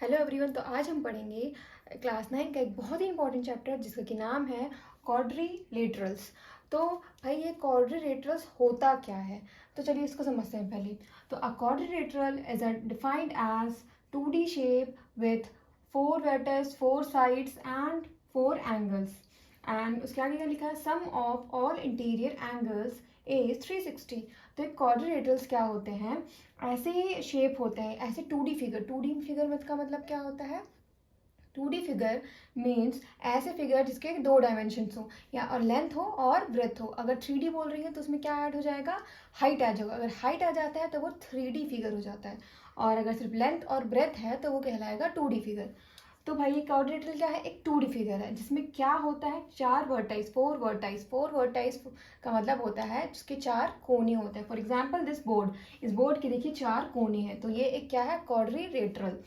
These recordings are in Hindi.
Hello everyone. तो आज हम पढ़ेंगे क्लास 9 का एक बहुत ही इंपॉर्टेंट चैप्टर जिसका कि नाम है क्वाड्रिलेटरल्स। तो भाई ये क्वाड्रिलेटरल्स होता क्या है, तो चलिए इसको समझते हैं पहले। तो a quadrilateral is a defined as 2D shape with 4 vertex, 4 sides and 4 angles. And उसके आगे क्या लिखा है, sum of all interior angles is 360। तो एक क्वाड्रिलेटरल्स क्या होते हैं, ऐसे शेप होते हैं, ऐसे 2D फिगर। 2D फिगर का मतलब क्या होता है, 2D फिगर मीन्स ऐसे फिगर जिसके दो डायमेंशंस हो या और लेंथ हो और ब्रेथ हो। अगर 3D बोल रही है तो उसमें क्या ऐड हो जाएगा, हाइट ऐड होगा। अगर हाइट आ जाता है तो वो 3D फिगर हो जाता है, और अगर सिर्फ लेंथ और ब्रेथ है तो वो कहलाएगा 2D फिगर। तो भाई ये क्वाड्रिलेटरल क्या है, एक 2D फिगर है जिसमें क्या होता है, 4 वर्टाइस, 4 वर्टाइस। 4 वर्टाइस का मतलब होता है जिसके 4 कोने होते हैं। फॉर एग्जाम्पल दिस बोर्ड, इस बोर्ड के देखिए 4 कोने हैं, तो ये एक क्या है, क्वाड्रिलेटरल।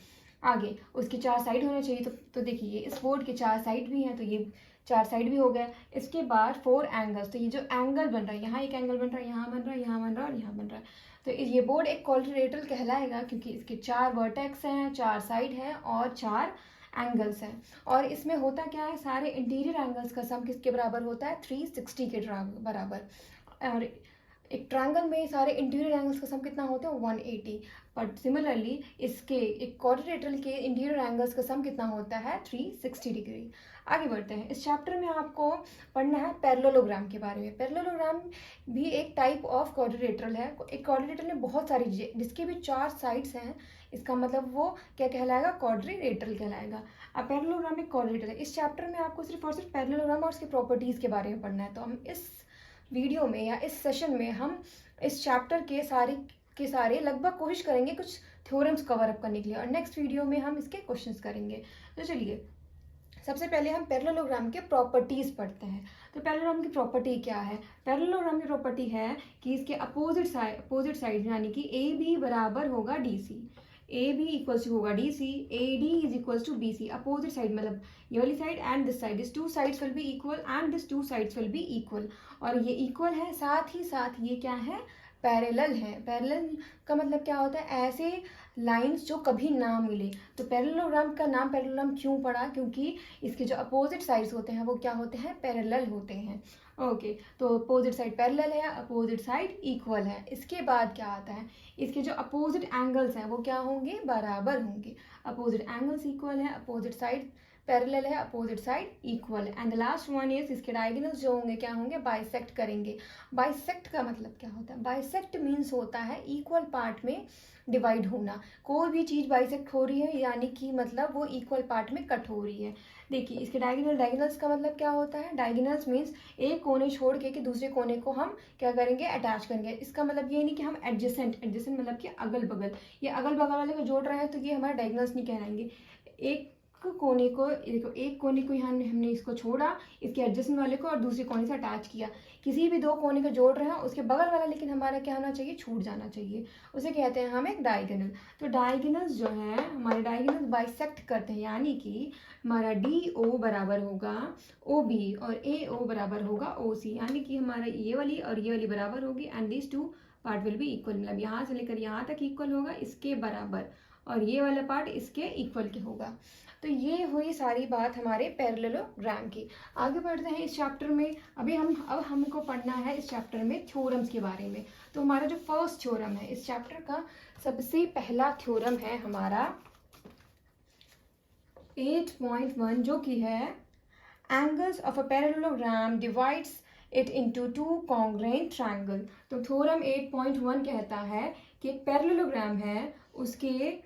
आगे उसके 4 साइड होने चाहिए, तो देखिए इस बोर्ड के 4 साइड भी हैं, तो ये 4 साइड भी हो गया। इसके बाद 4 एंगल्स, तो ये जो एंगल बन रहा है, यहाँ एक एंगल बन रहा है, यहाँ बन रहा है, यहाँ बन रहा है और यहाँ बन रहा है। तो ये बोर्ड एक क्वाड्रिलेटरल कहलाएगा क्योंकि इसके 4 वर्टेक्स हैं, 4 साइड हैं और 4 एंगल्स हैं। और इसमें होता क्या है, सारे इंटीरियर एंगल्स का सम किसके बराबर होता है, 360 के बराबर। और एक ट्रायंगल में सारे इंटीरियर एंगल्स का सम कितना होता है, 180। बट सिमिलरली इसके एक क्वाड्रिलेटरल के इंटीरियर एंगल्स का सम कितना होता है, 360 डिग्री। आगे बढ़ते हैं, इस चैप्टर में आपको पढ़ना है पैरेललोग्राम के बारे में। पैरेललोग्राम भी एक टाइप ऑफ क्वाड्रिलेटरल है। एक क्वाड्रिलेटरल में बहुत सारी जिसके भी 4 साइड्स हैं, इसका मतलब वो क्या कहलाएगा, क्वाड्रिलेटरल कहलाएगा। अब पैरेललोग्राम एक क्वाड्रिलेटरल है। इस चैप्टर में आपको सिर्फ और सिर्फ पैरेललोग्राम और उसके प्रॉपर्टीज़ के बारे में पढ़ना है। तो हम इस वीडियो में या इस सेशन में हम इस चैप्टर के सारे लगभग कोशिश करेंगे कुछ थ्योरम्स कवर अप करने के लिए, और नेक्स्ट वीडियो में हम इसके क्वेश्चंस करेंगे। तो चलिए सबसे पहले हम पैरेललोग्राम के प्रॉपर्टीज पढ़ते हैं। तो पैरेललोग्राम की प्रॉपर्टी क्या है, पैरेललोग्राम की प्रॉपर्टी है कि इसके अपोजिट साइड यानी कि ए बी बराबर होगा D C, A B equals to होगा D C, A D is equals to B C. Opposite side मतलब ये वाली side and this side, this two sides will be equal and this two sides will be equal. और ये इक्वल है, साथ ही साथ ये क्या है, पैरेलल है। पैरेलल का मतलब क्या होता है, ऐसे लाइंस जो कभी ना मिले। तो पैरेललोग्राम का नाम पैरेललोग्राम क्यों पड़ा, क्योंकि इसके जो अपोजिट साइड्स होते हैं वो क्या होते हैं, पैरेलल होते हैं। ओके, तो अपोजिट साइड पैरेलल है, अपोजिट साइड इक्वल है। इसके बाद क्या आता है, इसके जो अपोजिट एंगल्स हैं वो क्या होंगे, बराबर होंगे। अपोजिट एंगल्स इक्वल है, अपोजिट साइड पैरेलल है, अपोजिट साइड इक्वल है। And the last one is इसके डायगोनल्स जो होंगे क्या होंगे, बाइसेक्ट करेंगे। बाइसेक्ट का मतलब क्या होता है, बाइसेक्ट मीन्स होता है इक्वल पार्ट में डिवाइड होना। कोई भी चीज़ बाइसेक्ट हो रही है यानी कि मतलब वो इक्वल पार्ट में कट हो रही है। देखिए इसके डायगोनल्स का मतलब क्या होता है, डायगोनल्स मीन्स एक कोने छोड़ के कि दूसरे कोने को हम क्या करेंगे, अटैच करेंगे। इसका मतलब ये नहीं कि हम एडजेसेंट मतलब कि अगल बगल, ये अगल बगल वाले को जोड़ रहे हैं तो ये हमारे डायगोनल्स नहीं कहलाएंगे। एक कोने को देखो, एक कोने को यहाँ हमने इसको छोड़ा, इसके एडजेसेंट वाले को, और दूसरे कोने से अटैच किया। किसी भी दो कोने को जोड़ रहे हैं, उसके बगल वाला लेकिन हमारा क्या होना चाहिए, छूट जाना चाहिए। उसे कहते हैं हम एक डायगोनल। तो डायगोनल्स जो है हमारे, डायगोनल्स बाइसेक्ट करते हैं, यानी कि हमारा डी ओ बराबर होगा ओ बी और ए ओ बराबर होगा ओ सी, यानी कि हमारा ये वाली बराबर होगी and this two part will be equal. मतलब यहाँ से लेकर यहाँ तक इक्वल होगा इसके बराबर, और ये वाला पार्ट इसके इक्वल के होगा। तो ये हुई सारी बात हमारे पैरेललोग्राम की। आगे बढ़ते हैं इस चैप्टर में। अब हमको पढ़ना है इस चैप्टर में थ्योरम्स के बारे में। तो हमारा जो फर्स्ट थ्योरम है इस चैप्टर का, सबसे पहला थ्योरम है हमारा 8.1, जो कि है angles of a parallelogram divides it into two congruent triangle. तो थ्योरम 8.1 कहता है कि एक पैरेललोग्राम है, उसके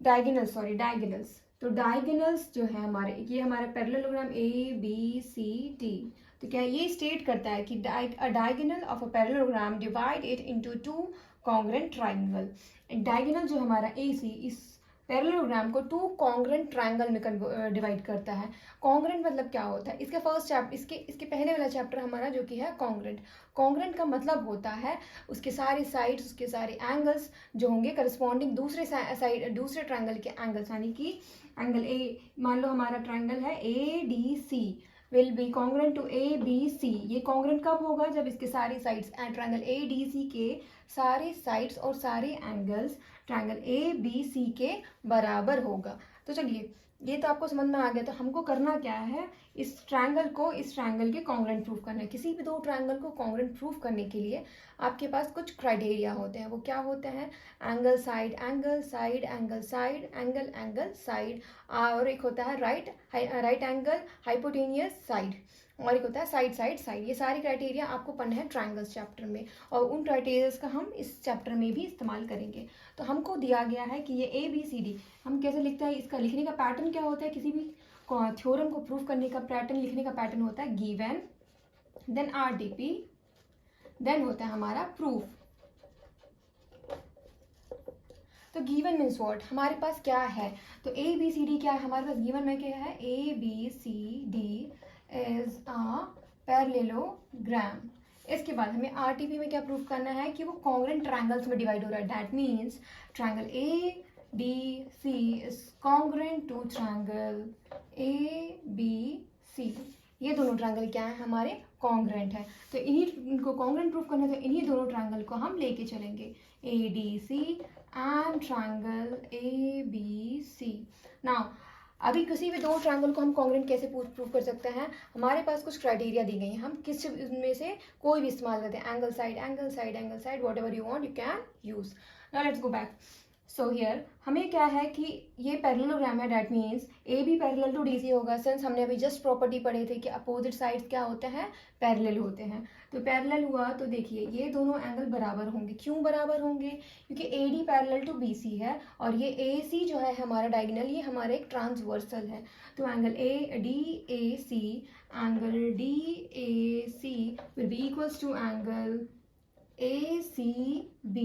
डायगोनल्स। तो डायगोनल्स जो है हमारे, ये हमारा parallelogram A B C D. तो क्या ये स्टेट करता है कि diagonal of a parallelogram divide it into two congruent triangle. Diagonal जो हमारा ए सी इस पैरेललोग्राम को टू कॉन्ग्रुएंट ट्रायंगल में डिवाइड करता है। कॉन्ग्रुएंट मतलब क्या होता है, इसका फर्स्ट चैप्टर, इसके पहले वाला चैप्टर हमारा जो कि है कॉन्ग्रुएंट। कॉन्ग्रुएंट का मतलब होता है उसके सारे साइड्स, उसके सारे एंगल्स जो होंगे करस्पॉन्डिंग दूसरे ट्रायंगल के एंगल्स, यानी कि एंगल ए, मान लो हमारा ट्रायंगल है A D C, will be congruent to A B C. ये कॉन्ग्रुएंट कब होगा, जब इसके सारे sides triangle A D C के सारे साइड्स और सारे angles triangle A B C के बराबर होगा। तो चलिए ये तो आपको समझ में आ गया। तो हमको करना क्या है, इस ट्रायंगल को इस ट्रायंगल के कॉन्ग्रुएंट प्रूफ करना है। किसी भी दो ट्रायंगल को कॉन्ग्रुएंट प्रूफ करने के लिए आपके पास कुछ क्राइटेरिया होते हैं। वो क्या होते हैं, angle side angle side angle side angle angle side, और एक होता है राइट एंगल हाइपोटेनियस साइड, और एक होता है साइड साइड साइड। ये सारी क्राइटेरिया आपको पढ़ना है ट्रायंगल्स चैप्टर में, और उन क्राइटेरियाज का हम इस चैप्टर में भी इस्तेमाल करेंगे। तो हमको दिया गया है कि ये ए बी सी डी हम कैसे लिखते हैं, इसका लिखने का पैटर्न क्या होता है। किसी भी थ्योरम को प्रूफ करने का पैटर्न, लिखने का पैटर्न होता है गिवन, देन आरटीपी, देन होता है हमारा प्रूफ। तो गिवन मीन्स व्हाट, हमारे पास क्या है। तो ए बी सी डी क्या है हमारे पास, गिवन में क्या है, A B C D is a parallelogram. इसके बाद हमें आरटीपी में क्या प्रूफ करना है कि वो कॉन्ग्रुएंट ट्रायंगल्स में डिवाइड हो रहा है। That means triangle A D C is congruent to triangle A B C. ये दोनों ट्रायंगल क्या है हमारे, कॉन्ग्रुएंट है। तो इनको कॉन्ग्रुएंट प्रूफ करना है, तो इन्हीं दोनों ट्रायंगल को हम लेके चलेंगे, A D C and triangle A B C. Now अभी किसी भी दो ट्रायंगल को हम कॉन्ग्रुएंट कैसे प्रूव कर सकते हैं, हमारे पास कुछ क्राइटेरिया दी गई हैं। हम किस में से कोई भी इस्तेमाल करते हैं, angle side angle side angle side, whatever you want you can use. Now let's go back. So here हमें क्या है कि ये पैरेललोग्राम है, that means A B parallel to D C होगा। सिंस हमने अभी जस्ट प्रॉपर्टी पढ़े थे कि अपोजिट साइड्स क्या होते हैं, पैरेलल होते हैं। तो पैरेलल हुआ तो देखिए ये दोनों एंगल बराबर होंगे। क्यों बराबर होंगे, क्योंकि A D parallel to B C है, और ये ए सी जो है हमारा डायगोनल, ये हमारा एक ट्रांसवर्सल है। तो angle A D A C, angle D A C will be equals to angle ACB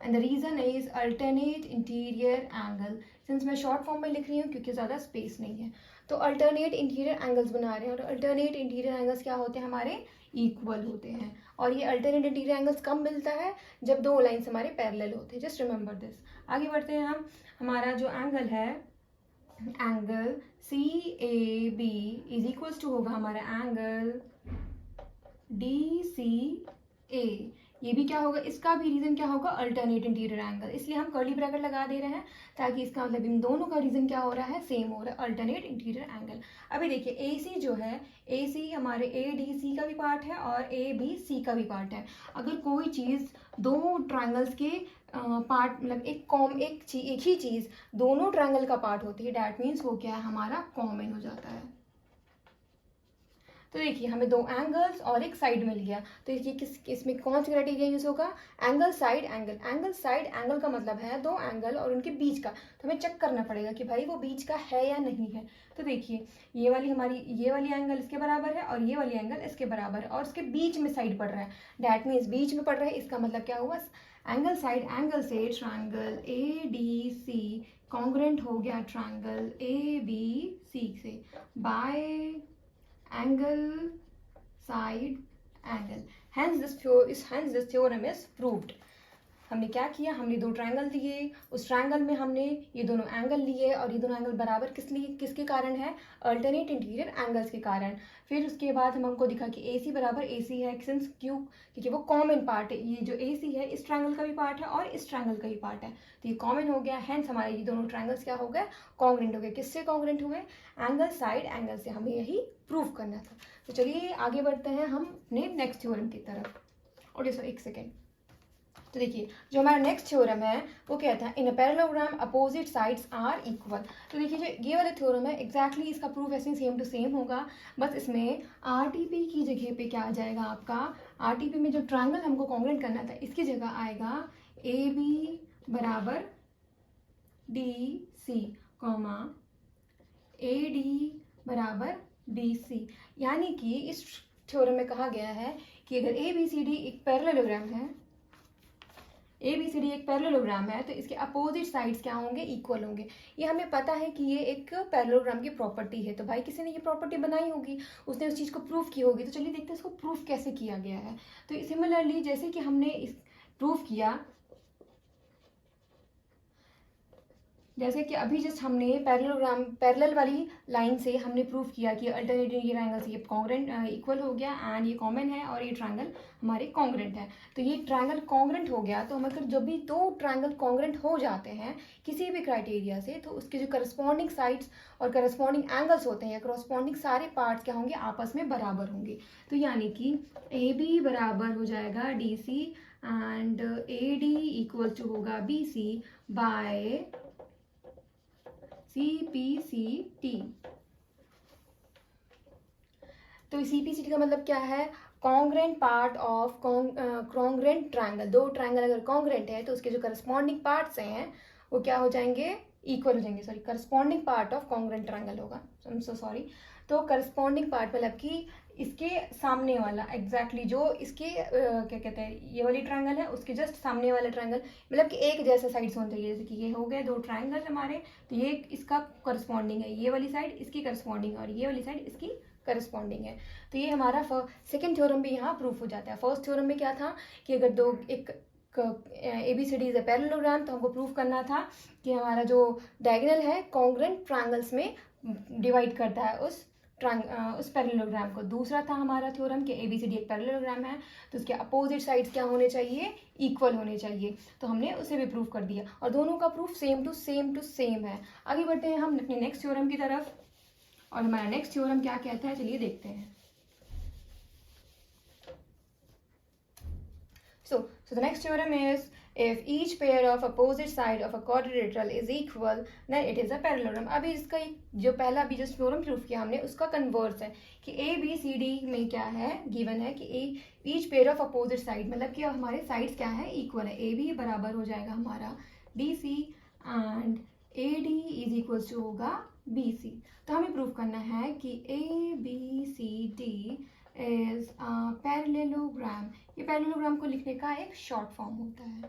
and the reason is alternate interior angle। Since मैं शॉर्ट फॉर्म में लिख रही हूँ क्योंकि ज़्यादा स्पेस नहीं है, तो अल्टरनेट इंटीरियर एंगल्स बना रहे हैं, और अल्टरनेट इंटीरियर एंगल्स क्या होते हैं हमारे, इक्वल होते हैं। और ये अल्टरनेट इंटीरियर एंगल्स कब मिलता है, जब दो लाइन्स हमारे पैरेलल होते हैं। Just remember this. आगे बढ़ते हैं हम। हमारा जो एंगल है, angle CAB is equals to होगा हमारा एंगल DCA। ये भी क्या होगा, इसका भी रीजन क्या होगा, अल्टरनेट इंटीरियर एंगल। इसलिए हम कर्ली ब्रैकेट लगा दे रहे हैं ताकि इसका मतलब इन दोनों का रीजन क्या हो रहा है, सेम हो रहा है, अल्टरनेट इंटीरियर एंगल। अभी देखिए AC जो है, AC हमारे ADC का भी पार्ट है और ABC का भी पार्ट है। अगर कोई चीज़ दो ट्रायंगल्स के पार्ट मतलब एक ही चीज़ दोनों ट्रायंगल का पार्ट होती है, डैट मीन्स वो क्या है हमारा कॉमन हो जाता है। तो देखिए हमें दो एंगल्स और एक साइड मिल गया। तो ये इसमें कौन सा क्राइटेरिया यूज होगा, angle side angle. Angle side angle का मतलब है दो एंगल और उनके बीच का। तो हमें चेक करना पड़ेगा कि भाई वो बीच का है या नहीं है। तो देखिए ये वाली एंगल इसके बराबर है और ये वाली एंगल इसके बराबर है, और इसके बीच में साइड पड़ रहा है, डैट मीन्स बीच में पड़ रहा है। इसका मतलब क्या हुआ, एंगल साइड एंगल से ट्रायंगल ADC कॉन्ग्रुएंट हो गया ट्रायंगल ABC से bye angle side angle। hence this theorem is proved। हमने क्या किया, हमने दो ट्रायंगल दिए, उस ट्रायंगल में हमने ये दोनों एंगल लिए, और ये दोनों एंगल बराबर किसके कारण है, अल्टरनेट इंटीरियर एंगल्स के कारण। फिर उसके बाद हमको दिखा कि AC बराबर AC है, सिंस क्योंकि वो कॉमन पार्ट है। ये जो AC है इस ट्रायंगल का भी पार्ट है और इस ट्रायंगल का भी पार्ट है, तो ये कॉमन हो गया। हैंस हमारे ये दोनों ट्रायंगल्स क्या हो गए, कॉन्ग्रुएंट हो गए। किससे कॉन्ग्रुएंट हुए, एंगल साइड एंगल से। हमें यही प्रूव करना था। तो चलिए आगे बढ़ते हैं हम अपने नेक्स्ट थ्योरम की तरफ। और एक सेकेंड। तो देखिए जो हमारा नेक्स्ट थ्योरम है वो कहता है, in a parallelogram opposite sides are equal. तो देखिए जो ये वाला थ्योरम है एग्जैक्टली इसका प्रूफ ऐसे सेम टू सेम होगा, बस इसमें आरटीपी की जगह पे क्या आ जाएगा आपका, आरटीपी में जो ट्रायंगल हमको कॉन्ग्रुएंट करना था इसकी जगह आएगा AB बराबर DC कॉमा AD बराबर BC। यानी कि इस थ्योरम में कहा गया है कि अगर ABCD एक पैरेललोग्राम है, ABCD एक पैरेललोग्राम है, तो इसके अपोजिट साइड्स क्या होंगे, इक्वल होंगे। ये हमें पता है कि ये एक पैरेललोग्राम की प्रॉपर्टी है। तो भाई किसी ने ये प्रॉपर्टी बनाई होगी, उसने उस चीज़ को प्रूफ की होगी। तो चलिए देखते हैं इसको प्रूफ कैसे किया गया है। तो सिमिलरली जैसे कि हमने इस प्रूफ किया, जैसे कि अभी जस्ट हमने पैरेलल वाली लाइन से हमने प्रूव किया कि अल्टरनेटिव ट्रायंगल से ये कॉन्ग्रेंट इक्वल हो गया एंड ये कॉमन है और ये ट्रायंगल हमारे कॉन्ग्रेंट है। तो ये ट्रायंगल कॉन्ग्रेंट हो गया, तो हम अगर जब भी दो ट्रायंगल कॉन्ग्रेंट हो जाते हैं किसी भी क्राइटेरिया से, तो उसके जो करस्पॉन्डिंग साइड्स और करस्पॉन्डिंग एंगल्स होते हैं या करस्पॉन्डिंग सारे पार्ट्स क्या होंगे, आपस में बराबर होंगे। तो यानी कि ए बी बराबर हो जाएगा D C and A D equal to होगा बी सी बाय CPCT। तो CPCT का मतलब क्या है, congruent part of congruent triangle. दो ट्रायंगल अगर कॉन्ग्रेंट है तो उसके जो करस्पॉन्डिंग पार्ट्स हैं वो क्या हो जाएंगे, इक्वल हो जाएंगे। Sorry, corresponding part of congruent triangle होगा, आई एम सो सॉरी। तो करस्पॉन्डिंग पार्ट मतलब कि इसके सामने वाला एग्जैक्टली जो इसके क्या कहते हैं, ये वाली ट्रायंगल है उसके जस्ट सामने वाला ट्रायंगल, मतलब कि एक जैसा साइड्स होने चाहिए। जैसे कि ये हो गए दो ट्रायंगल हमारे, तो ये इसका करस्पॉन्डिंग है, ये वाली साइड इसकी करस्पॉन्डिंग है और ये वाली साइड इसकी करस्पॉन्डिंग है। तो ये हमारा सेकंड थ्योरम भी यहाँ प्रूफ हो जाता है। फर्स्ट थ्योरम में क्या था कि अगर दो एक ABCD इज अ पैरेललोग्राम, तो हमको प्रूफ करना था कि हमारा जो डायगोनल है कॉन्ग्रेंट ट्रायंगल्स में डिवाइड करता है उस पैरेललोग्राम को। दूसरा था हमारा थ्योरम कि ABCD एक पैरेललोग्राम है तो उसके अपोजिट साइड्स क्या होने चाहिए, इक्वल होने चाहिए। तो हमने उसे भी प्रूफ कर दिया और दोनों का प्रूफ सेम टू सेम है। आगे बढ़ते हैं हम अपने नेक्स्ट थ्योरम की तरफ, और हमारा नेक्स्ट थ्योरम क्या कहता है, चलिए देखते हैं। So the next theorem is, if each pair of opposite side of a quadrilateral is equal, then it is a parallelogram। अभी इसका जो पहला अभी जो थ्योरम प्रूफ किया हमने उसका कन्वर्स है कि ABCD में क्या है, गिवन है कि each pair of opposite side मतलब कि हमारे साइड्स क्या है, इक्वल है। AB बराबर हो जाएगा हमारा BC and AD is equal to होगा BC। तो हमें प्रूफ करना है कि ABCD इज पैरेललोग्राम। ये पैरेललोग्राम को लिखने का एक शॉर्ट फॉर्म होता है।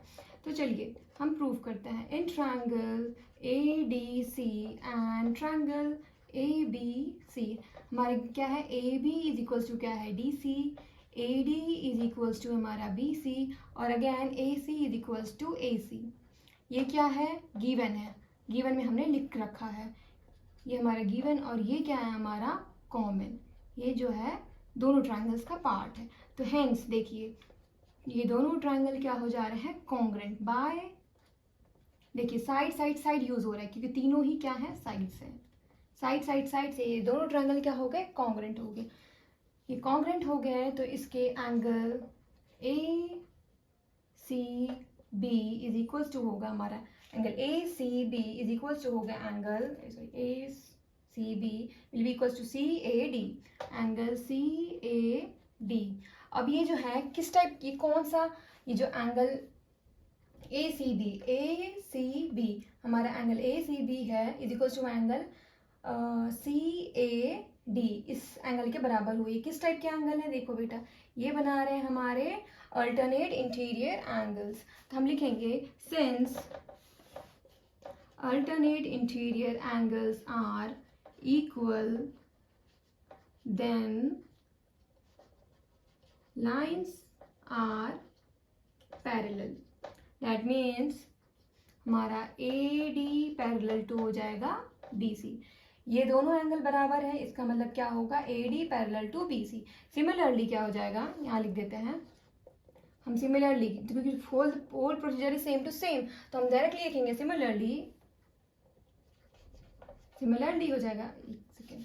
तो चलिए हम प्रूफ करते हैं। In triangle ADC and triangle ABC, हमारे क्या है, AB इज इक्वल्स टू क्या है, DC, AD is equals to हमारा BC और again AC is equals to AC। ये क्या है, गिवन है, गिवन में हमने लिख रखा है। ये हमारा गिवन और ये क्या है हमारा कॉमन, ये जो है दोनों ट्रायंगल्स का पार्ट है। तो हेंस देखिए ये दोनों ट्रायंगल क्या हो जा रहे हैं, कॉन्ग्रेंट बाय, देखिए साइड यूज हो रहा है क्योंकि तीनों ही क्या है, साइड्स है। साइड से ये दोनों ट्रायंगल क्या हो गए, कॉन्ग्रेंट हो गए। ये कॉन्ग्रेंट हो गए तो इसके angle ACB is equals to होगा हमारा angle ACB is equals to होगा angle ACB will be equals to CAD, angle CAD। अब ये जो है किस टाइप, ये कौन सा, ये जो एंगल ACB हमारा एंगल ACB है is equals to angle CAD, इस एंगल के बराबर हुई। किस टाइप के एंगल है, देखो बेटा ये बना रहे हैं हमारे अल्टरनेट इंटीरियर एंगल्स। तो हम लिखेंगे since alternate interior angles are equal, then lines are parallel। that means हमारा AD पैरेलल टू हो जाएगा BC। ये दोनों एंगल बराबर है, इसका मतलब क्या होगा, AD parallel to BC। Similarly क्या हो जाएगा, यहाँ लिख देते हैं हम सिमिलरली, क्योंकि whole procedure is same to same, तो हम डायरेक्टली लिखेंगे सिमिलरली हो जाएगा। एक सेकेंड,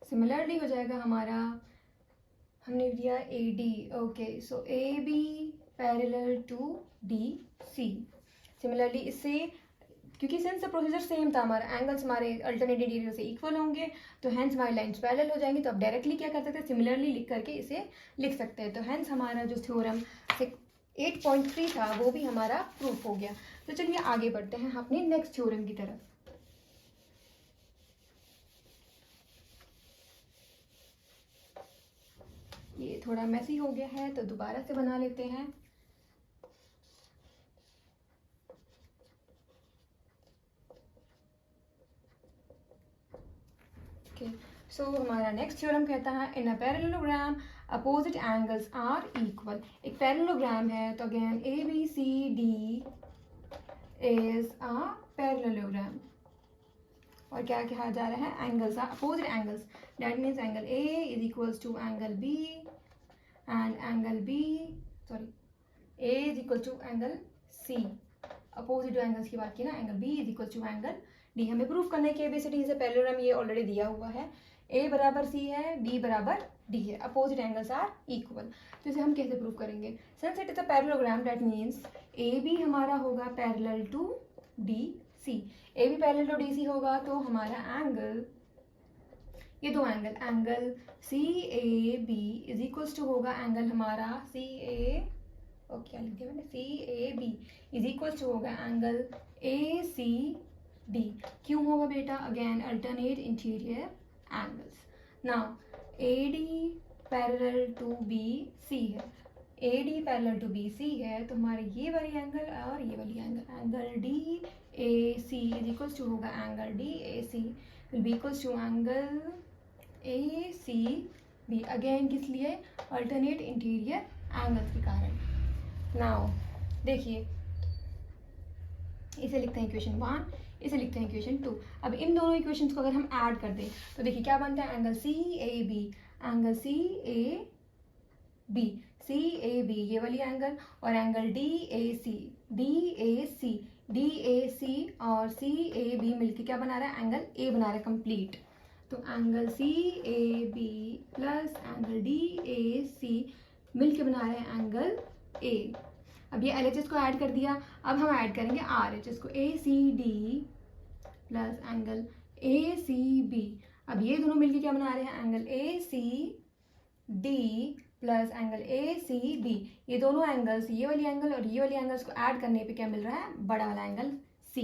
सिमिलरली हो जाएगा हमारा, हमने दिया AD, okay, so AB parallel to DC। Similarly इससे क्योंकि सिंस द प्रोसीजर सेम था, हमारा एंगल्स हमारे अल्टरनेट इंटीरियर से इक्वल होंगे तो हैंस हमारी लाइन्स पैरेलल हो जाएंगी। तो आप डायरेक्टली क्या कर सकते हैं, सिमिलरली लिख करके इसे लिख सकते हैं। तो हैंस हमारा जो थ्योरम 8.3 था वो भी हमारा प्रूफ हो गया। तो चलिए आगे बढ़ते हैं अपने नेक्स्ट थ्योरम की तरफ। ये थोड़ा मैसी हो गया है तो दोबारा से बना लेते हैं। ओके, सो हमारा नेक्स्ट थ्योरम कहता है in a parallelogram opposite angles are equal. एक पैरेललोग्राम है तो again ABCD is a parallelogram. और क्या कहा जा रहा है, angles are opposite angles, that means angle A is equals to angle B and angle B A is equal to angle C। Opposite angles की बात की ना, angle B is equal to angle D। हमें प्रूफ करना है कि ABCD इज अ पैरेललोग्राम, ये ऑलरेडी दिया हुआ है। A बराबर C है, B बराबर D है, अपोजिट एंगल्स आर इक्वल। तो इसे हम कैसे प्रूव करेंगे, since it is a parallelogram that means AB हमारा होगा parallel to DC। AB parallel to DC होगा तो हमारा एंगल, ये दो angle CAB is equals to होगा एंगल हमारा क्या लिख दिया मैंने, CAB इज इक्वल्स टू होगा एंगल ACD। क्यों होगा बेटा, again alternate interior angles. Now AD parallel to BC है, AD पैरेलल टू BC है तो हमारे ये वाली एंगल और ये वाली angle DAC is equals to होगा angle DAC will be equals to angle ACB। Again किस लिए, अल्टरनेट इंटीरियर एंगल्स के कारण। नाउ देखिए, इसे लिखते हैं इक्वेशन 1, इसे लिखते हैं इक्वेशन 2। अब इन दोनों इक्वेशंस को अगर हम ऐड कर दें तो देखिए क्या बनता है, एंगल CAB ये वाली एंगल और एंगल DAC और CAB मिलके क्या बना रहा है, एंगल A बना रहा है कंप्लीट। तो angle CAB plus angle DAC मिलके बना रहे हैं एंगल A। अब ये LHS को ऐड कर दिया, अब हम ऐड करेंगे RHS को, ACD प्लस एंगल ACB। अब ये दोनों मिलके क्या बना रहे हैं, angle ACD plus angle ACB। ये दोनों एंगल्स, ये वाली एंगल और ये वाली एंगल्स को ऐड करने पे क्या मिल रहा है, बड़ा वाला angle C,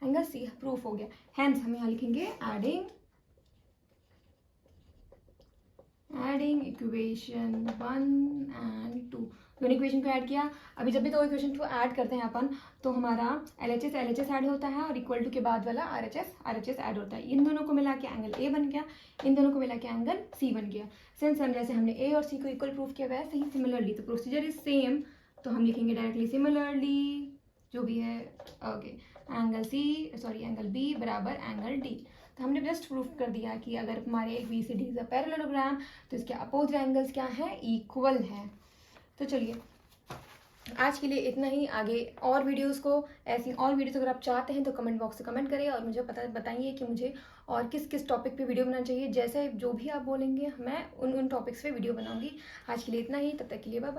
angle C proof हो गया। हेंस हम यहाँ लिखेंगे एडिंग इक्वेशन 1 एंड 2। दोनों इक्वेशन को ऐड किया। अभी जब भी दो इक्वेशन को ऐड करते हैं अपन तो हमारा LHS ऐड होता है और इक्वल टू के बाद वाला RHS ऐड होता है। इन दोनों को मिला के एंगल A बन गया, इन दोनों को मिला के एंगल C बन गया। सिंस हम जैसे हमने A और C को इक्वल प्रूफ किया वैसे ही सिमिलरली, तो प्रोसीजर इज सेम, तो हम लिखेंगे डायरेक्टली सिमिलरली जो भी है, ओके, एंगल B बराबर एंगल D। तो हमने जस्ट प्रूफ कर दिया कि अगर हमारे ABCD इज अ पैरेललोग्राम तो इसके अपोजिट एंगल्स क्या हैं, इक्वल हैं। तो चलिए आज के लिए इतना ही। आगे और वीडियोस को, ऐसी और वीडियोस अगर आप चाहते हैं तो कमेंट बॉक्स से कमेंट करिए और मुझे बताइए कि मुझे और किस किस टॉपिक पे वीडियो बनाना चाहिए। जैसे जो भी आप बोलेंगे मैं उन टॉपिक्स पे वीडियो बनाऊंगी। आज के लिए इतना ही, तब तक के लिए बाय बाय।